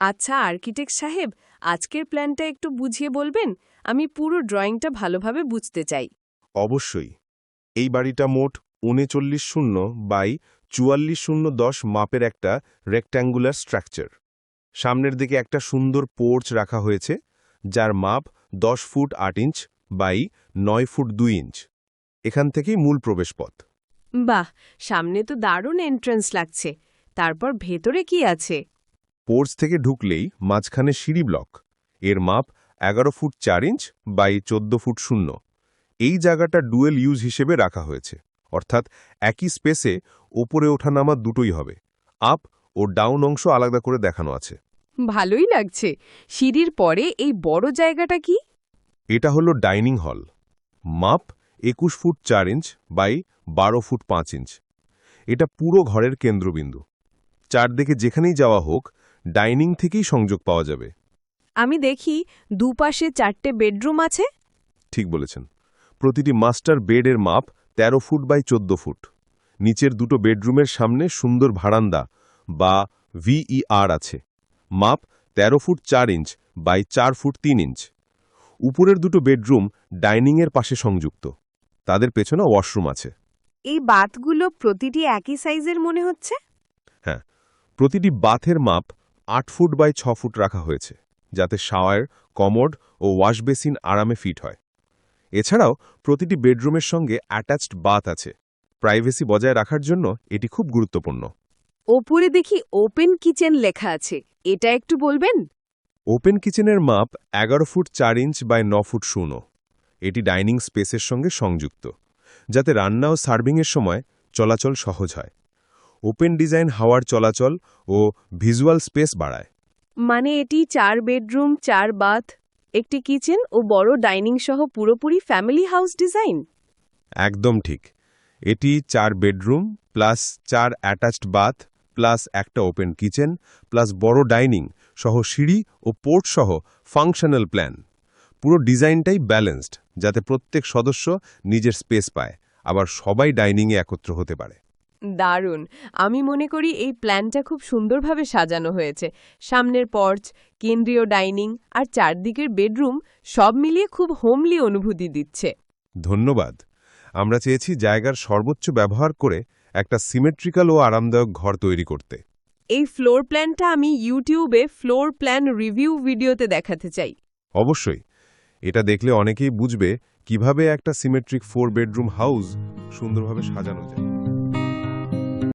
আচ্ছা আর্কিটেক্ট সাহেব, আজকের প্ল্যানটা একটু বুঝিয়ে বলবেন? আমি পুরো ড্রয়িংটা ভালোভাবে বুঝতে চাই। অবশ্যই। এই বাড়িটা মোট 39-0 বাই 44-0-10 মাপের একটা রেক্ট্যাঙ্গুলার স্ট্রাকচার। সামনের দিকে একটা সুন্দর পোর্চ রাখা হয়েছে, যার মাপ 10 foot 8 inch by 9 foot 2 inch. এখান থেকেই মূল প্রবেশপথ। বাহ, সামনে তো দারুণ এন্ট্রান্স লাগছে। তারপর ভেতরে কি আছে? পোর্চ থেকে ঢুকলেই মাঝখানে সিঁড়ি ব্লক। এর মাপ 11 ফুট 4 ইঞ্চ বাই 14 ফুট 0। এই জায়গাটা ডুয়েল ইউজ হিসেবে রাখা হয়েছে, অর্থাৎ একই স্পেসে ওপরে ওঠানামা দুটোই হবে। আপ ও ডাউন অংশ আলাদা করে দেখানো আছে। ভালোই লাগছে। সিঁড়ির পরে এই বড় জায়গাটা কি? এটা হলো ডাইনিং হল। মাপ 21 foot 4 inch by 12 foot 5 inch. এটা পুরো ঘরের কেন্দ্রবিন্দু। চারদিকে যেখানেই যাওয়া হোক, ডাইনিং থেকেই সংযোগ পাওয়া যাবে। আমি দেখি দুপাশে 4টে বেডরুম আছে। ঠিক বলেছেন। প্রতিটি মাস্টার বেডের মাপ 13 ফুট বাই 14 ফুট। নিচের দুটো বেডরুমের সামনে সুন্দর ভারান্দা বা ভিইআর আছে। মাপ 13 foot 4 inch by 4 foot 3 inch. উপরের দুটো বেডরুম ডাইনিংয়ের পাশে সংযুক্ত। তাদের পেছনে ওয়াশরুম আছে। এই বাথগুলো প্রতিটি একই সাইজের মনে হচ্ছে। হ্যাঁ, প্রতিটি বাথের মাপ 8 ফুট বাই 6 ফুট রাখা হয়েছে, যাতে শাওয়ার, কমোড ও ওয়াশবেসিন আরামে ফিট হয়। এছাড়াও প্রতিটি বেডরুমের সঙ্গে অ্যাটাচড বাথ আছে। প্রাইভেসি বজায় রাখার জন্য এটি খুব গুরুত্বপূর্ণ। ওপরে দেখি ওপেন কিচেন লেখা আছে, এটা একটু বলবেন? ওপেন কিচেনের মাপ 11 ফুট 4 ইঞ্চ বাই 9 ফুট 0। এটি ডাইনিং স্পেসের সঙ্গে সংযুক্ত, যাতে রান্না ও সার্ভিংয়ের সময় চলাচল সহজ হয়। ওপেন ডিজাইন হাওয়ার চলাচল ও ভিজুয়াল স্পেস বাড়ায়। মানে এটি 4 বেডরুম, 4 বাথ, একটি কিচেন ও বড় ডাইনিং সহ পুরোপুরি ফ্যামিলি হাউস ডিজাইন। একদম ঠিক। এটি 4 bedroom plus 4 attached bath plus একটা ওপেন কিচেন প্লাস বড় ডাইনিং সহ সিঁড়ি ও পোর্ট সহ ফাংশনাল প্ল্যান। পুরো ডিজাইনটাই ব্যালেন্সড, যাতে প্রত্যেক সদস্য নিজের স্পেস পায়, আবার সবাই ডাইনিংয়ে একত্র হতে পারে। দারুণ। আমি মনে করি এই প্ল্যানটা খুব সুন্দরভাবে সাজানো হয়েছে। সামনের পর্চ, কেন্দ্রীয় ডাইনিং আর চারদিকের বেডরুম সব মিলিয়ে খুব হোমলি অনুভূতি দিচ্ছে। ধন্যবাদ। আমরা চেয়েছি জায়গার সর্বোচ্চ ব্যবহার করে একটা সিমেট্রিক্যাল ও আরামদায়ক ঘর তৈরি করতে। এই ফ্লোর প্ল্যানটা আমি ইউটিউবে ফ্লোর প্ল্যান রিভিউ ভিডিওতে দেখাতে চাই। অবশ্যই। এটা দেখলে অনেকেই বুঝবে কিভাবে একটা সিমেট্রিক 4 বেডরুম হাউস সুন্দরভাবে সাজানো যায়।